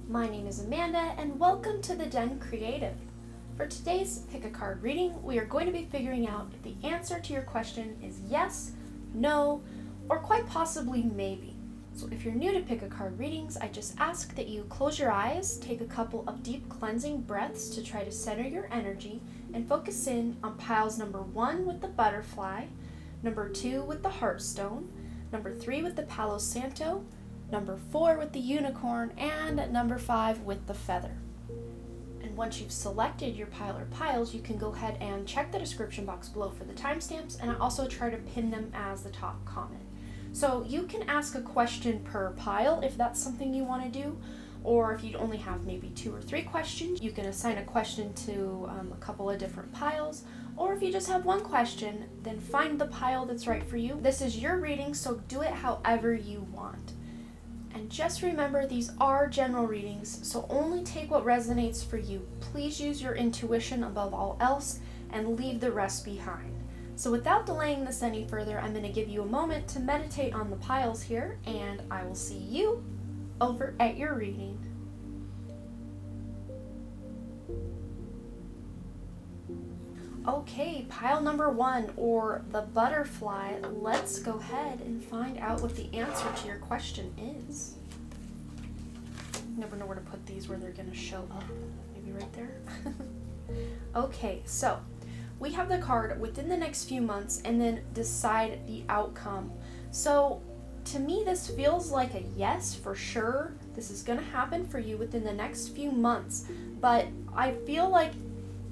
My name is Amanda and welcome to the Den Creative. For today's Pick a Card reading, we are going to be figuring out if the answer to your question is yes, no, or quite possibly maybe. So if you're new to Pick a Card readings, I just ask that you close your eyes, take a couple of deep cleansing breaths to try to center your energy and focus in on piles number 1 with the butterfly, number 2 with the heartstone, number 3 with the Palo Santo, number 4 with the unicorn, and number 5 with the feather. And once you've selected your pile or piles, you can go ahead and check the description box below for the timestamps, and I also try to pin them as the top comment. So you can ask a question per pile if that's something you want to do, or if you only have maybe 2 or 3 questions, you can assign a question to a couple of different piles, or if you just have one question, then find the pile that's right for you. This is your reading, so do it however you want. And just remember, these are general readings, so only take what resonates for you. Please use your intuition above all else and leave the rest behind. So without delaying this any further, I'm going to give you a moment to meditate on the piles here, and I will see you over at your reading. Okay, pile number 1, or the butterfly. Let's go ahead and find out what the answer to your question is. Never know where to put these where they're going to show up. Maybe right there. Okay, so we have the card within the next few months and then decide the outcome. So to me, this feels like a yes for sure. This is going to happen for you within the next few months, but I feel like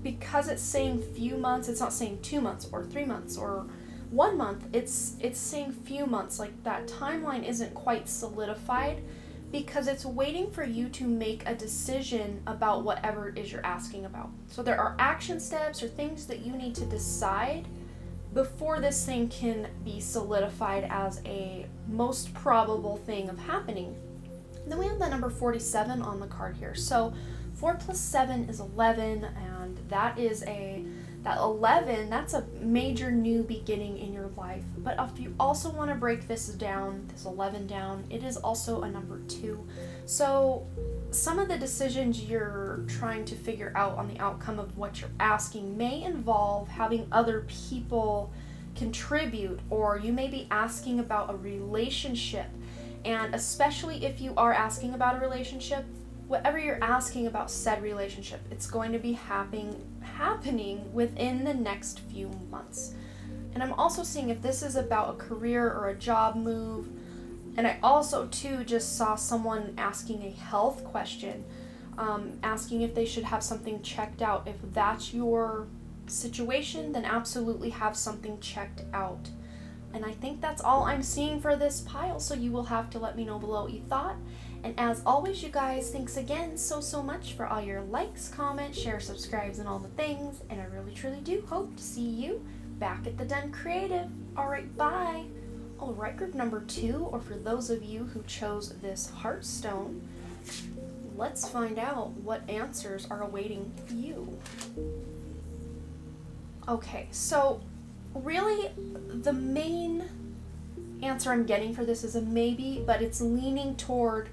because it's saying few months, it's not saying 2 months or 3 months or 1 month, it's saying few months. Like that timeline isn't quite solidified because it's waiting for you to make a decision about whatever it is you're asking about. So there are action steps or things that you need to decide before this thing can be solidified as a most probable thing of happening. And then we have the number 47 on the card here. So 4 plus 7 is 11, and that 11, that's a major new beginning in your life. But if you also want to break this 11 down, it is also a number 2. So some of the decisions you're trying to figure out on the outcome of what you're asking may involve having other people contribute, or you may be asking about a relationship. And especially if you are asking about a relationship, whatever you're asking about said relationship, it's going to be happening within the next few months. And I'm also seeing if this is about a career or a job move. And I also too just saw someone asking a health question, asking if they should have something checked out. If that's your situation, then absolutely have something checked out. And I think that's all I'm seeing for this pile, so you will have to let me know below what you thought. And as always, you guys, thanks again so much for all your likes, comments, shares, subscribes, and all the things. And I really truly do hope to see you back at the Den Creative. Alright, bye! Alright, group number 2, or for those of you who chose this heartstone, let's find out what answers are awaiting you. Okay, so really, the main answer I'm getting for this is a maybe, but it's leaning toward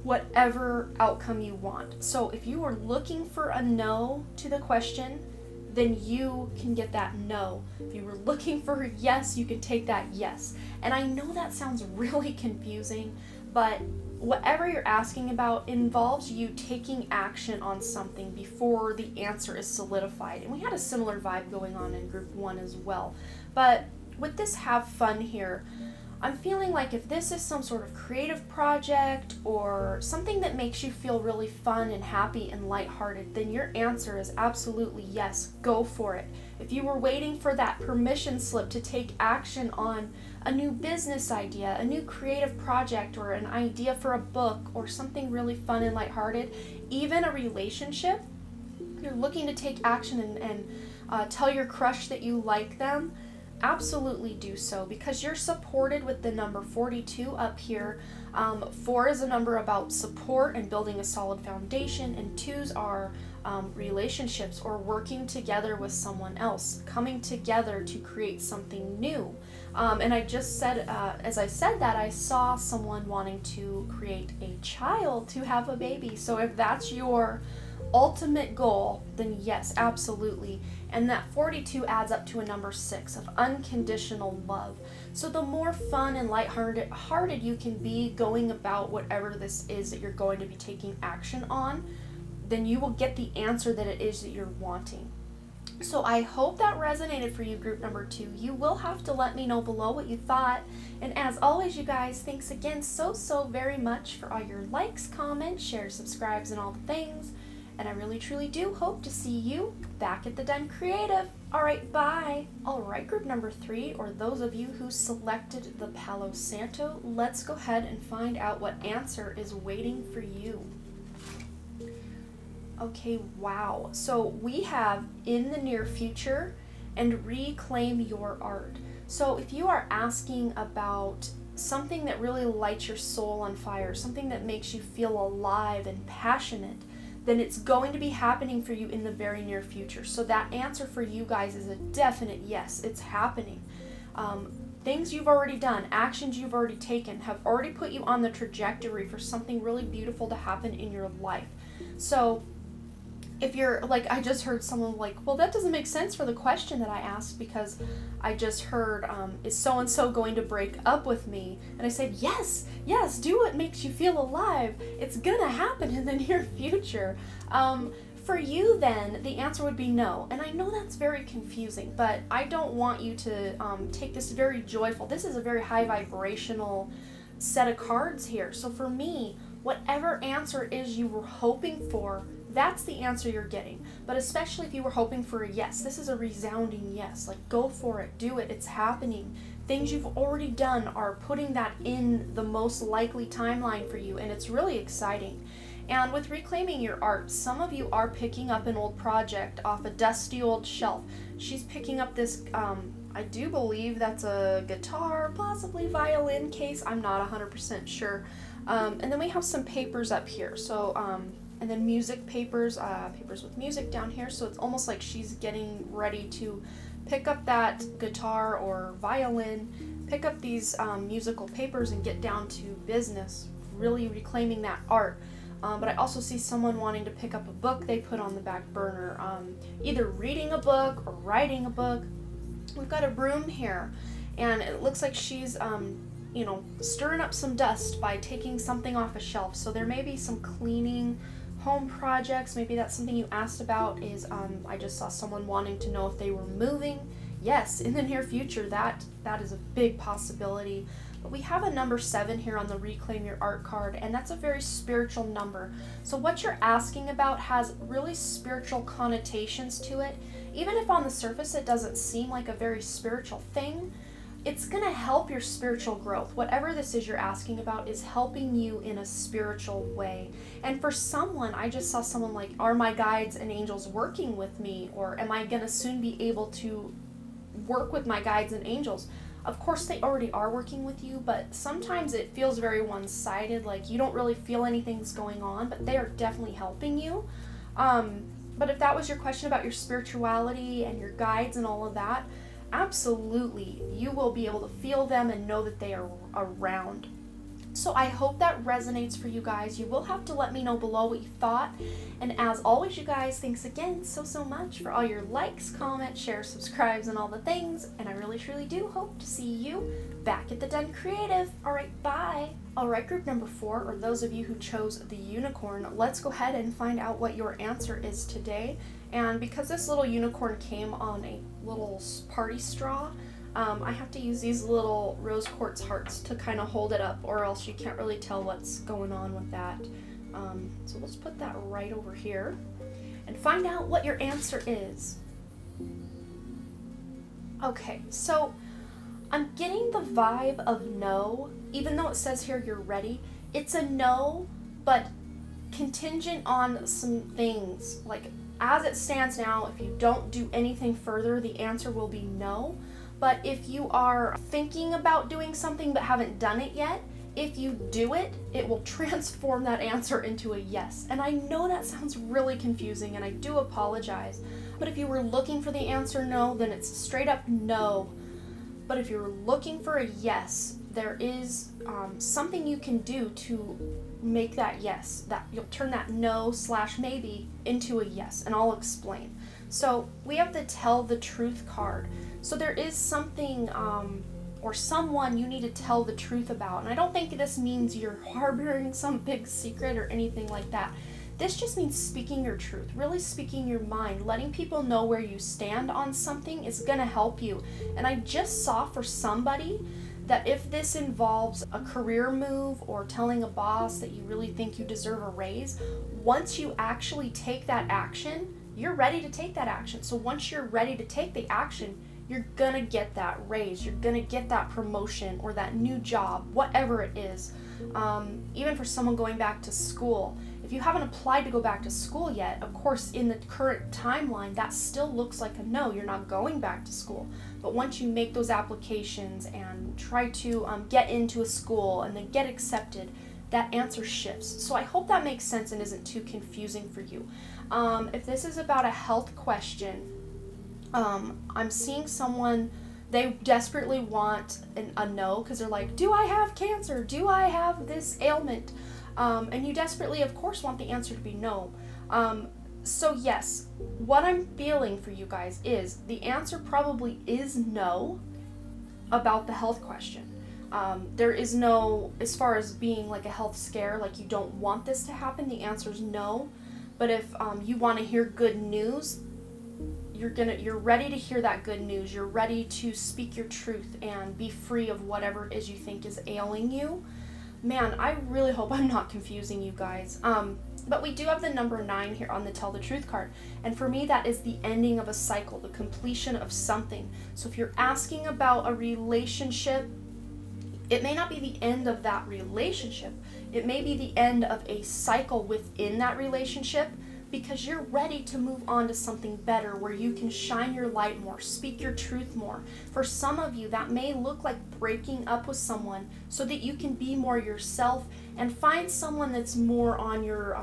whatever outcome you want. So if you are looking for a no to the question, then you can get that no. If you were looking for a yes, you can take that yes. And I know that sounds really confusing, but whatever you're asking about involves you taking action on something before the answer is solidified. And we had a similar vibe going on in group 1 as well. But with this have fun here, I'm feeling like if this is some sort of creative project or something that makes you feel really fun and happy and lighthearted, then your answer is absolutely yes, go for it. If you were waiting for that permission slip to take action on a new business idea, a new creative project, or an idea for a book, or something really fun and lighthearted, even a relationship, you're looking to take action and tell your crush that you like them, absolutely do so, because you're supported with the number 42 up here. 4 is a number about support and building a solid foundation, and 2s are relationships or working together with someone else, coming together to create something new. And I just said, as I said that, I saw someone wanting to create a child, to have a baby. So if that's your ultimate goal, then yes, absolutely. And that 42 adds up to a number 6 of unconditional love. So the more fun and lighthearted you can be going about whatever this is that you're going to be taking action on, then you will get the answer that it is that you're wanting. So I hope that resonated for you, group number 2. You will have to let me know below what you thought. And as always, you guys, thanks again so very much for all your likes, comments, shares, subscribes, and all the things. And I really truly do hope to see you back at the Den Creative. Alright, bye. Alright, group number 3, or those of you who selected the Palo Santo, let's go ahead and find out what answer is waiting for you. Okay, wow. So we have in the near future and reclaim your art. So if you are asking about something that really lights your soul on fire, something that makes you feel alive and passionate, then it's going to be happening for you in the very near future. So that answer for you guys is a definite yes, it's happening. Things you've already done, actions you've already taken, have already put you on the trajectory for something really beautiful to happen in your life. So if you're like, I just heard someone like, well, that doesn't make sense for the question that I asked, because I just heard, is so-and-so going to break up with me? And I said, yes, do what makes you feel alive. It's gonna happen in the near future. For you then, the answer would be no. And I know that's very confusing, but I don't want you to take this very joyful. This is a very high vibrational set of cards here. So for me, whatever answer is you were hoping for, that's the answer you're getting. But especially if you were hoping for a yes, this is a resounding yes. Like, go for it, do it, it's happening. Things you've already done are putting that in the most likely timeline for you, and it's really exciting. And with reclaiming your art, some of you are picking up an old project off a dusty old shelf. She's picking up this, I do believe that's a guitar, possibly violin case, I'm not 100% sure. And then we have some papers up here. So, and then music papers, papers with music down here. So it's almost like she's getting ready to pick up that guitar or violin, pick up these musical papers and get down to business, really reclaiming that art. But I also see someone wanting to pick up a book they put on the back burner, either reading a book or writing a book. We've got a broom here, and it looks like she's stirring up some dust by taking something off a shelf. So there may be some cleaning, home projects. Maybe that's something you asked about. Is I just saw someone wanting to know if they were moving. Yes, in the near future, that is a big possibility. But we have a number 7 here on the Reclaim Your Art card, and that's a very spiritual number. So what you're asking about has really spiritual connotations to it. Even if on the surface it doesn't seem like a very spiritual thing, it's going to help your spiritual growth. Whatever this is you're asking about is helping you in a spiritual way. And for someone, I just saw someone like, are my guides and angels working with me? Or am I going to soon be able to work with my guides and angels? Of course, they already are working with you, but sometimes it feels very one-sided, like you don't really feel anything's going on, but they are definitely helping you. But if that was your question about your spirituality and your guides and all of that, absolutely, you will be able to feel them and know that they are around. So I hope that resonates for you guys. You will have to let me know below what you thought. And as always, you guys, thanks again so much for all your likes, comments, shares, subscribes, and all the things. And I really truly do hope to see you back at the Den Creative. Alright, bye! Alright, group number 4, or those of you who chose the unicorn, let's go ahead and find out what your answer is today. And because this little unicorn came on a little party straw, I have to use these little rose quartz hearts to kind of hold it up, or else you can't really tell what's going on with that. So let's put that right over here and find out what your answer is. Okay, so I'm getting the vibe of no, even though it says here you're ready. It's a no, but contingent on some things. Like, as it stands now, if you don't do anything further, the answer will be no. But if you are thinking about doing something but haven't done it yet, if you do it, it will transform that answer into a yes. And I know that sounds really confusing, and I do apologize. But if you were looking for the answer no, then it's straight up no. But if you're looking for a yes, there is something you can do to make that yes, that you'll turn that no/maybe into a yes, and I'll explain. So we have the tell the truth card. So there is something or someone you need to tell the truth about. And I don't think this means you're harboring some big secret or anything like that. This just means speaking your truth, really speaking your mind, letting people know where you stand on something is going to help you. And I just saw for somebody that if this involves a career move or telling a boss that you really think you deserve a raise, once you actually take that action, you're ready to take that action. So once you're ready to take the action, you're gonna get that raise, you're gonna get that promotion or that new job, whatever it is. Even for someone going back to school, if you haven't applied to go back to school yet, of course in the current timeline that still looks like a no, you're not going back to school. But once you make those applications and try to get into a school and then get accepted, that answer shifts. So I hope that makes sense and isn't too confusing for you. If this is about a health question, I'm seeing someone, they desperately want a no because they're like, do I have cancer? Do I have this ailment? And you desperately, of course, want the answer to be no. So yes, what I'm feeling for you guys is the answer probably is no about the health question. There is no, as far as being like a health scare, like you don't want this to happen, the answer is no. But if you want to hear good news, you're ready to hear that good news. You're ready to speak your truth and be free of whatever it is you think is ailing you. Man, I really hope I'm not confusing you guys. But we do have the number 9 here on the Tell the Truth card. And for me, that is the ending of a cycle, the completion of something. So if you're asking about a relationship, it may not be the end of that relationship. It may be the end of a cycle within that relationship, because you're ready to move on to something better where you can shine your light more, speak your truth more. For some of you, that may look like breaking up with someone so that you can be more yourself and find someone that's more on your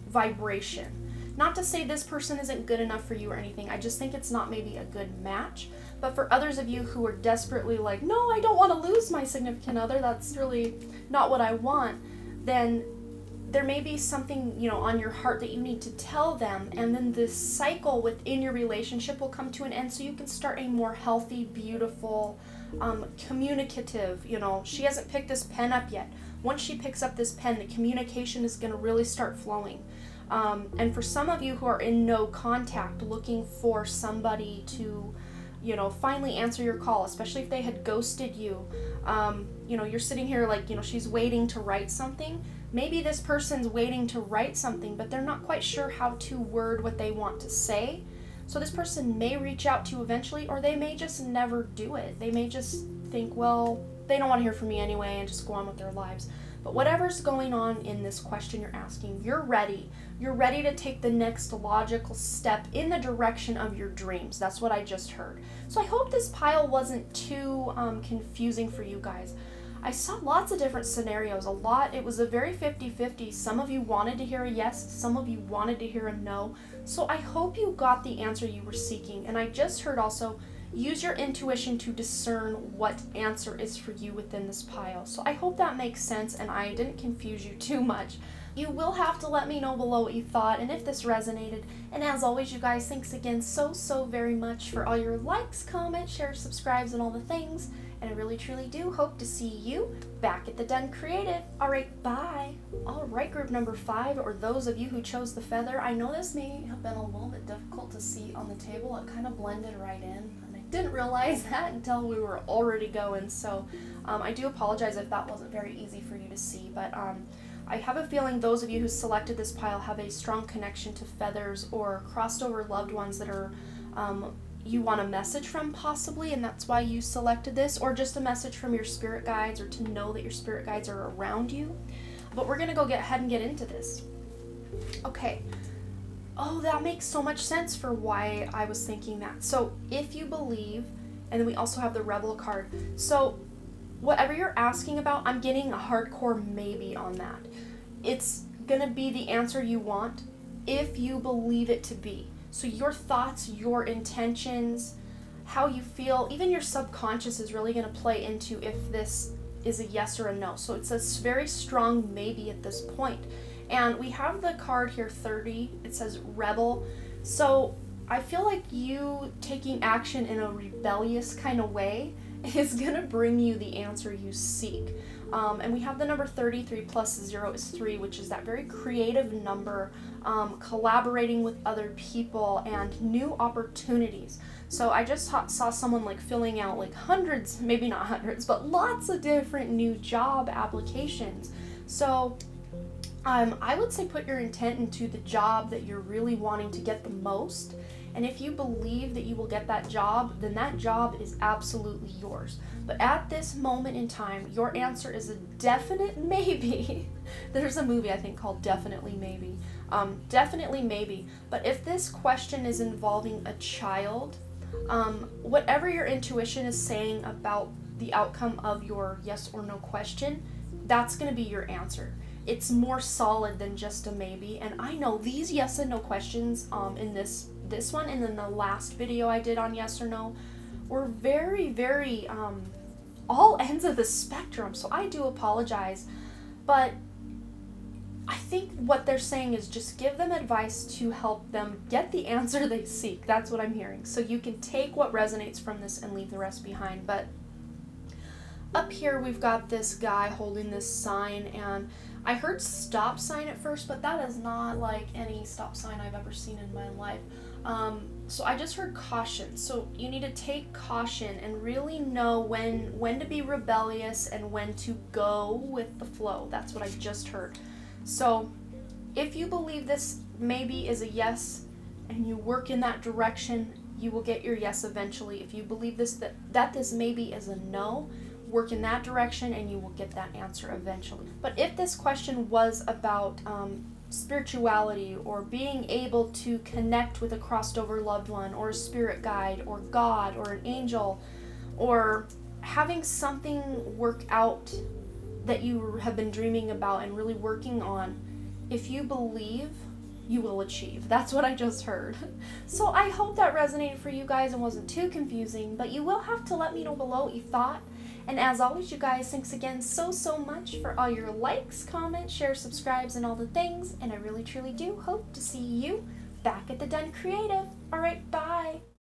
vibration. Not to say this person isn't good enough for you or anything, I just think it's not maybe a good match. But for others of you who are desperately like, no, I don't want to lose my significant other, that's really not what I want, then there may be something, on your heart that you need to tell them, and then this cycle within your relationship will come to an end so you can start a more healthy, beautiful, communicative, she hasn't picked this pen up yet. Once she picks up this pen, the communication is going to really start flowing. And for some of you who are in no contact, looking for somebody to, finally answer your call, especially if they had ghosted you, you're sitting here like, she's waiting to write something. Maybe this person's waiting to write something, but they're not quite sure how to word what they want to say. So this person may reach out to you eventually, or they may just never do it. They may just think, well, they don't want to hear from me anyway, and just go on with their lives. But whatever's going on in this question you're asking, you're ready. You're ready to take the next logical step in the direction of your dreams. That's what I just heard. So I hope this pile wasn't too confusing for you guys. I saw lots of different scenarios, it was a very 50-50. Some of you wanted to hear a yes, some of you wanted to hear a no. So I hope you got the answer you were seeking. And I just heard also, use your intuition to discern what answer is for you within this pile. So I hope that makes sense and I didn't confuse you too much. You will have to let me know below what you thought and if this resonated. And as always, you guys, thanks again so very much for all your likes, comments, shares, subscribes, and all the things. And I really truly do hope to see you back at the Den Creative. Alright, bye. Alright, group number 5, or those of you who chose the feather, I know this may have been a little bit difficult to see on the table. It kind of blended right in, and I didn't realize that until we were already going. So I do apologize if that wasn't very easy for you to see, but I have a feeling those of you who selected this pile have a strong connection to feathers or crossed over loved ones that are you want a message from possibly, and that's why you selected this, or just a message from your spirit guides, or to know that your spirit guides are around you. But we're gonna go ahead and get into this. Okay. Oh, that makes so much sense for why I was thinking that. So if you believe, and then we also have the Rebel card. So whatever you're asking about, I'm getting a hardcore maybe on that. It's gonna be the answer you want if you believe it to be. So your thoughts, your intentions, how you feel, even your subconscious is really gonna play into if this is a yes or a no. So it's a very strong maybe at this point. And we have the card here 30. It says rebel. So I feel like you taking action in a rebellious kind of way is going to bring you the answer you seek. And we have the number 33 plus 0 is 3, which is that very creative number, collaborating with other people and new opportunities. So I just saw someone like filling out like hundreds, maybe not hundreds, but lots of different new job applications. So I would say put your intent into the job that you're really wanting to get the most. And if you believe that you will get that job, then that job is absolutely yours. But at this moment in time, your answer is a definite maybe. There's a movie I think called Definitely Maybe. Definitely maybe. But if this question is involving a child, whatever your intuition is saying about the outcome of your yes or no question, that's going to be your answer. It's more solid than just a maybe. And I know these yes and no questions in this one and then the last video I did on yes or no were very, very all ends of the spectrum. So I do apologize. But I think what they're saying is just give them advice to help them get the answer they seek. That's what I'm hearing. So you can take what resonates from this and leave the rest behind. But up here we've got this guy holding this sign, and I heard stop sign at first, but that is not like any stop sign I've ever seen in my life. So I just heard caution. So you need to take caution and really know when to be rebellious and when to go with the flow. That's what I just heard. So if you believe this maybe is a yes and you work in that direction, you will get your yes eventually. If you believe that this maybe is a no, work in that direction and you will get that answer eventually. But if this question was about spirituality or being able to connect with a crossed over loved one or a spirit guide or God or an angel or having something work out that you have been dreaming about and really working on, if you believe, you will achieve. That's what I just heard. So I hope that resonated for you guys and wasn't too confusing, but you will have to let me know below what you thought. And as always, you guys, thanks again so much for all your likes, comments, shares, subscribes, and all the things. And I really, truly do hope to see you back at the Den Creative. All right, bye.